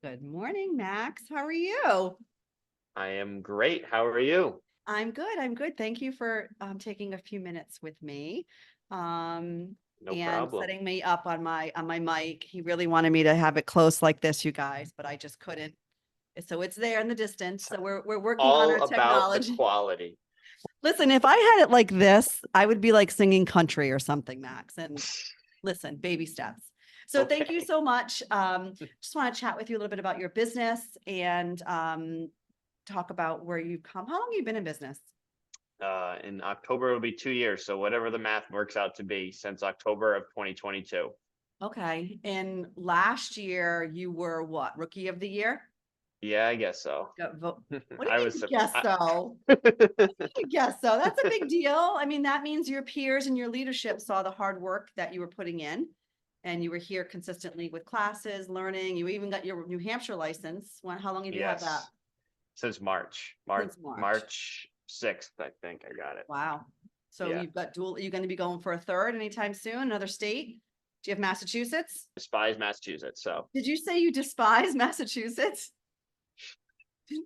Good morning, Max. How are you? I am great. How are you? I'm good. I'm good. Thank you for taking a few minutes with me No and problem. setting me up on my mic. He really wanted me to have it close like this, you guys, but I just couldn't. So it's there in the distance. It's So we're working on our all about the technology. quality. Listen, if I had it like this, I would be like singing country or something, Max. And listen, baby steps. So thank you Okay. so much. Just want to chat with you a little bit about your business and talk about where you've come. How long have you been in business? In October, it'll be 2 years. So whatever the math works out to be since October of 2022. Okay. And last year you were what? Rookie of the year? Yeah, I guess so. Got vote. What do I you was mean, guess so? I guess so. That's a big deal. I mean, that means your peers and your leadership saw the hard work that you were putting in and you were here consistently with classes, learning. You even got your New Hampshire license. How long have you had that? Yes, since March, March, Since March. March 6th, I think I got it. Wow. So Yeah, you've got dual, are you going to be going for a third anytime soon? Another state? Do you have Massachusetts? despise Massachusetts. So Did you say you despise Massachusetts? You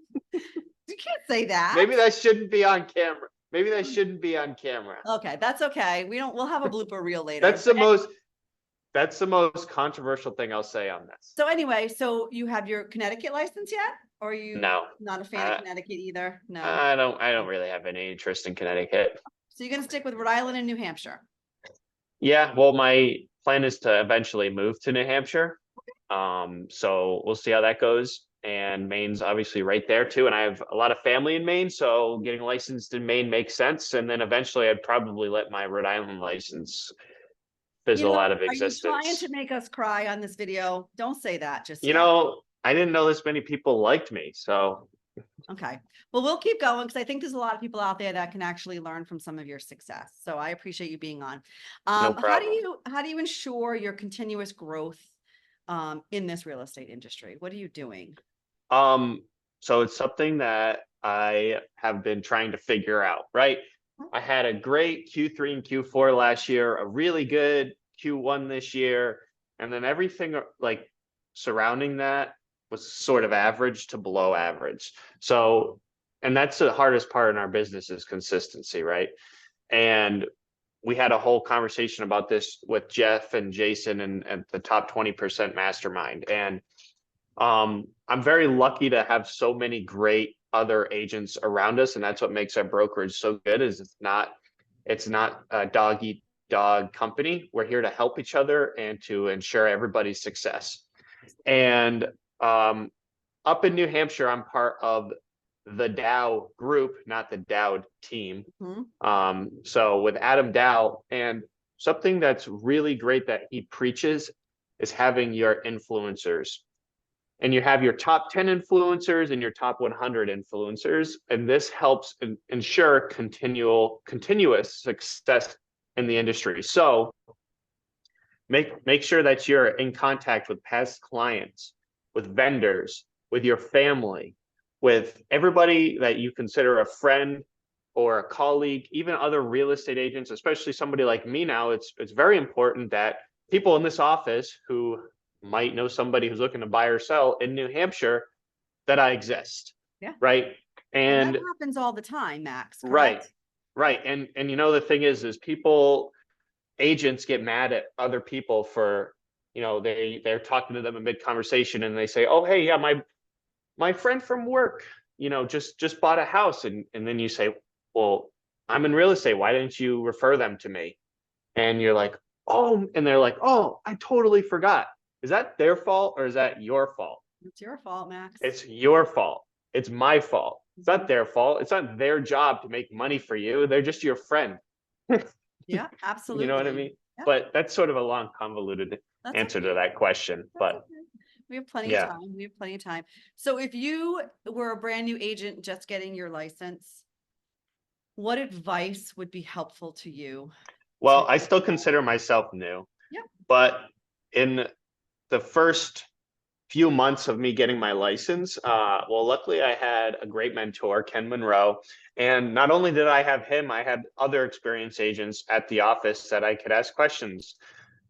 can't say that. maybe that shouldn't be on camera. Maybe that shouldn't be on camera. Okay, that's okay. We'll have a blooper reel later. That's the most that's the most controversial thing I'll say on this. So anyway, so you have your Connecticut license yet? Or are you No. not a fan of I, Connecticut either? No. I don't really have any interest in Connecticut. So you're gonna stick with Rhode Island and New Hampshire. Yeah, well, my plan is to eventually move to New Hampshire. So we'll see how that goes. And Maine's obviously right there too. And I have a lot of family in Maine, so getting licensed in Maine makes sense. And then eventually I'd probably let my Rhode Island license You fizzle know, out of are you trying to existence. make us cry on this video? Don't say that just You yet. know, I didn't know this many people liked me, so Okay. Well, we'll keep going because I think there's a lot of people out there that can actually learn from some of your success. So I appreciate you being on. no How do problem. you ensure your continuous growth in this real estate industry? What are you doing? Um, so it's something that I have been trying to figure out, right? I had a great Q3 and Q4 last year, a really good Q1 this year, and then everything like surrounding that was sort of average to below average. So, and that's the hardest part in our business is consistency, right? And we had a whole conversation about this with Jeff and Jason and the top 20% mastermind. And I'm very lucky to have so many great other agents around us, and that's what makes our brokerage so good. Is it's not a dog eat dog company. We're here to help each other and to ensure everybody's success. And up in New Hampshire, I'm part of the Dow group, not the Dowd team. Mhm. So with Adam Dow, and something that's really great that he preaches is having your influencers, and you have your top 10 influencers and your top 100 influencers, and this helps ensure continuous success in the industry. So make sure that you're in contact with past clients, with vendors, with your family, with everybody that you consider a friend or a colleague, even other real estate agents, especially somebody like me now. It's very important that people in this office who might know somebody who's looking to buy or sell in New Hampshire, that I exist, Yeah. right? And that And happens all the time, Max, right, correct? right. And the thing is people, agents get mad at other people for, they're talking to them in mid conversation and they say, oh, hey, yeah, my friend from work, just bought a house. And then you say, well, I'm in real estate. Why didn't you refer them to me? And you're like, oh, and they're like, oh, I totally forgot. Is that their fault or is that your fault? It's your fault, Max. It's your fault. It's my fault. It's not Mhm. their fault. It's not their job to make money for you. They're just your friend. Yeah, You know what I absolutely. mean? Yeah, But that's sort of a long, convoluted that's answer okay. to that question. That's But okay. We have plenty of yeah, time. We have plenty of time. So if you were a brand new agent just getting your license, what advice would be helpful to you to well, I get still going? consider myself new, Yeah. but in the first few months of me getting my license, well, luckily I had a great mentor, Ken Monroe. And not only did I have him, I had other experienced agents at the office that I could ask questions,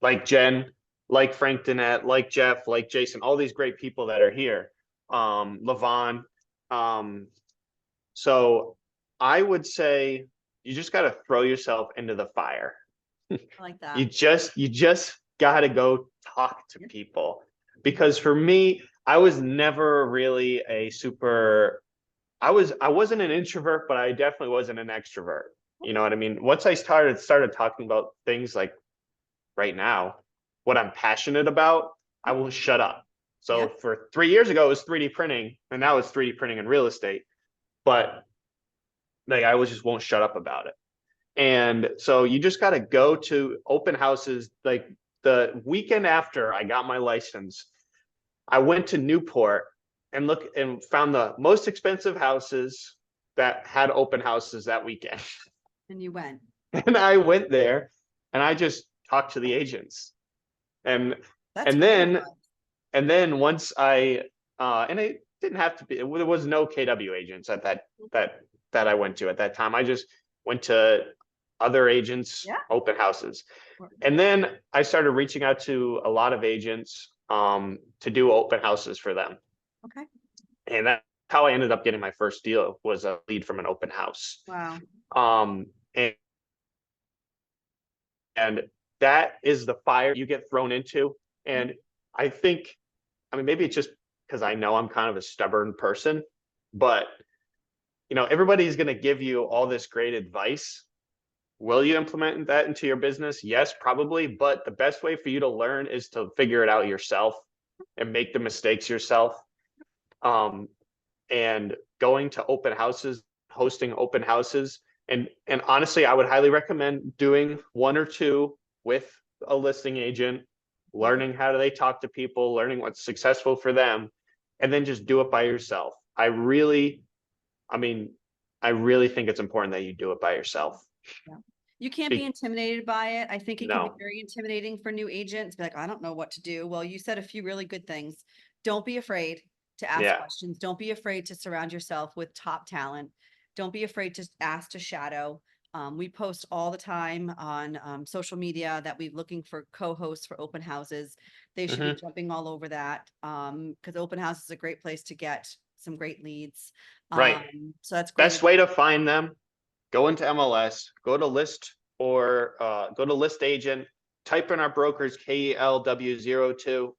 like Jen. like Frank Dinette, like Jeff, like Jason, all these great people that are here. Levon. Um, so I would say you just got to throw yourself into the fire. I like You that. just got to go talk to Yep. people. Because for me, I was never really a super I wasn't an introvert, but I definitely wasn't an extrovert. You know what I mean? Once I started talking about things like right now, what I'm passionate about, I will shut up. So Yeah. for 3 years ago, it was 3D printing, and now it's 3D printing and real estate. But like I was just won't shut up about it. And so you just got to go to open houses. Like the weekend after I got my license, I went to Newport and look and found the most expensive houses that had open houses that weekend. And you went. And I went there and I just talked to the agents. And That's and great then advice. and then once I and it didn't have to be, there was no KW agents at that I went to at that time. I just went to other agents, Yeah. open houses. And then I started reaching out to a lot of agents to do open houses for them. Okay. And that's how I ended up getting my first deal, was a lead from an open house. Wow. Um, and that is the fire you get thrown into. And I think, I mean, maybe it's just because I know I'm kind of a stubborn person, but everybody's going to give you all this great advice. Will you implement that into your business? Yes, probably. But the best way for you to learn is to figure it out yourself and make the mistakes yourself. Um, and going to open houses, hosting open houses. And honestly, I would highly recommend doing one or two with a listing agent, learning how do they talk to people, learning what's successful for them, and then just do it by yourself. I mean, I really think it's important that you do it by yourself. Yeah. You can't be intimidated by it. I think it can be No. very intimidating for new agents. Be like, I don't know what to do. Well, you said a few really good things. Don't be afraid to ask Yeah. questions. Don't be afraid to surround yourself with top talent. Don't be afraid to ask to shadow. We post all the time on social media that we're looking for co-hosts for open houses. They should be Mhm. jumping all over that because open house is a great place to get some great leads. Right. So that's great. Best way to find them, go into MLS, go to list or go to list agent, type in our brokers KELW02,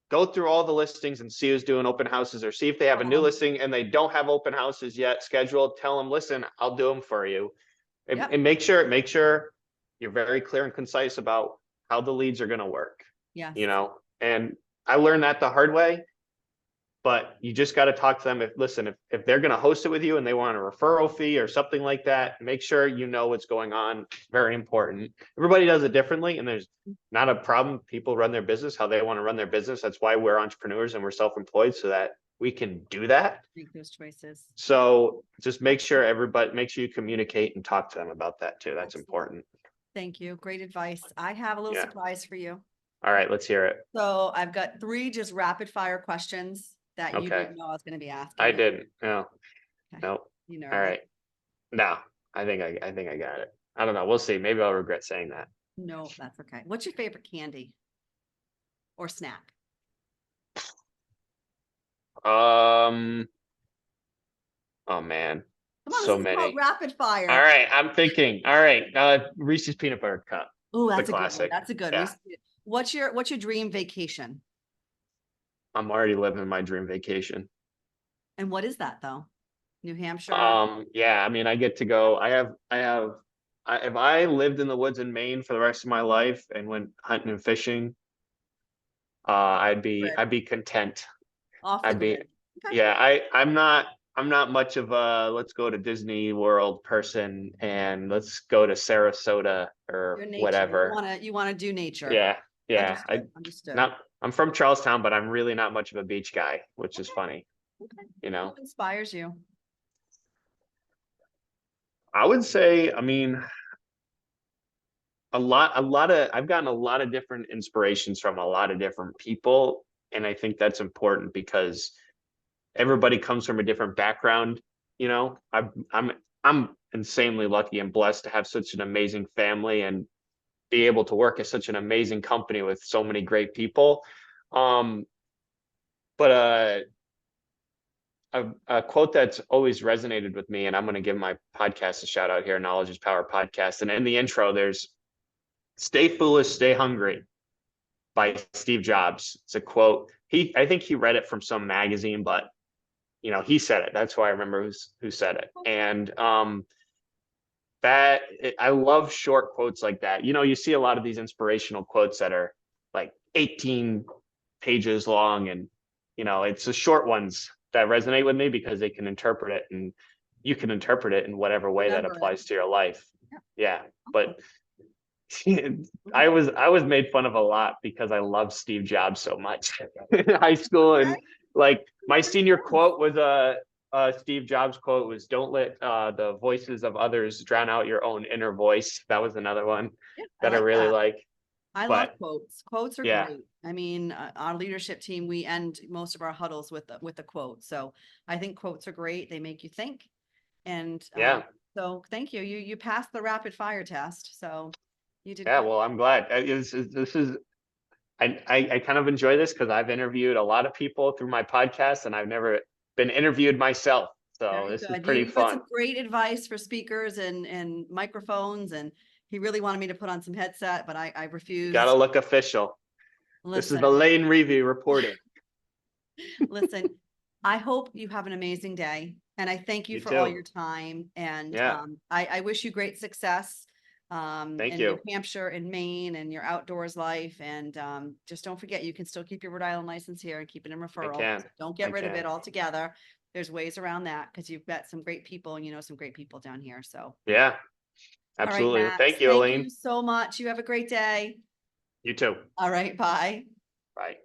go through all the listings and see who's doing open houses, or see if they have a new listing and they don't have open houses yet scheduled. Tell them, listen, I'll do them for you. Yep. And make sure you're very clear and concise about how the leads are going to work. Yes. And I learned that the hard way. But you just got to talk to them. If they're going to host it with you and they want a referral fee or something like that, make sure you know what's going on. Very important. Everybody does it differently, and there's not a problem. People run their business how they want to run their business. That's why we're entrepreneurs and we're self-employed, so that we can do that. Make those choices. So just make sure you communicate and talk to them about that too. That's important. Thank you. Great advice. I have a little Yeah. surprise for you. All right, let's hear it. So I've got 3 just rapid fire questions that you Okay. didn't know I was going to be asking. I you. didn't. No. Okay. Nope. You All nervous? right. No, I think I got it. I don't know. We'll see. Maybe I'll regret saying that. No, that's okay. What's your favorite candy or snack? Um, oh man, Come on, so this is called many. rapid fire. All right, I'm thinking. All right, Reese's peanut butter cup, Oh, the that's a good one. classic. That's a good Yeah, What's your dream vacation? I'm already living my dream vacation. And what is that though? New Hampshire? Yeah, I mean, I get to go. If I lived in the woods in Maine for the rest of my life and went hunting and fishing, I'd be content. Off the I'd be, grid. Okay. yeah, I'm not much of a let's go to Disney World person and let's go to Sarasota or Your nature. whatever. You wanna do nature. Yeah, yeah. Understood. I'm from Charlestown, but I'm really not much of a beach guy, which is funny. Okay. What inspires you? I would say, I mean, I've gotten a lot of different inspirations from a lot of different people. And I think that's important because everybody comes from a different background. I'm insanely lucky and blessed to have such an amazing family, and be able to work at such an amazing company with so many great people. But a quote that's always resonated with me, and I'm going to give my podcast a shout out here, Knowledge is Power podcast. And in the intro, there's "Stay foolish, stay hungry" by Steve Jobs. It's a quote. I think he read it from some magazine, but he said it. That's why I remember who said it. And I love short quotes like that. You see a lot of these inspirational quotes that are like 18 pages long, and it's the short ones that resonate with me because they can interpret it, and you can interpret it in whatever way that applies to your life. Yeah. But I was made fun of a lot because I love Steve Jobs so much in high school. And like my senior quote was Steve Jobs quote was, "Don't let the voices of others drown out your own inner voice." That was another one that I really like. I love quotes. Quotes are great. I mean, our leadership team, we end most of our huddles with a quote. So I think quotes are great. They make you think. And so thank you. You passed the rapid fire test. So you did. Yeah, well, I'm glad. I kind of enjoy this because I've interviewed a lot of people through my podcast, and I've never been interviewed myself. So this is pretty fun. Some great advice for speakers and microphones, and he really wanted me to put on some headset, but I refused. Gotta look official. This is Elaine Review reporting. Listen, I hope you have an amazing day, and I thank you for all your time. And I wish you great success in New Hampshire and Maine and your outdoors life. And just don't forget, you can still keep your Rhode Island license here and keep it in referral. Don't get rid of it altogether. There's ways around that because you've got some great people, and some great people down here. So yeah, absolutely. All right, thank you, Elaine. Thank you so much. You have a great day. You too. All right, bye. Bye.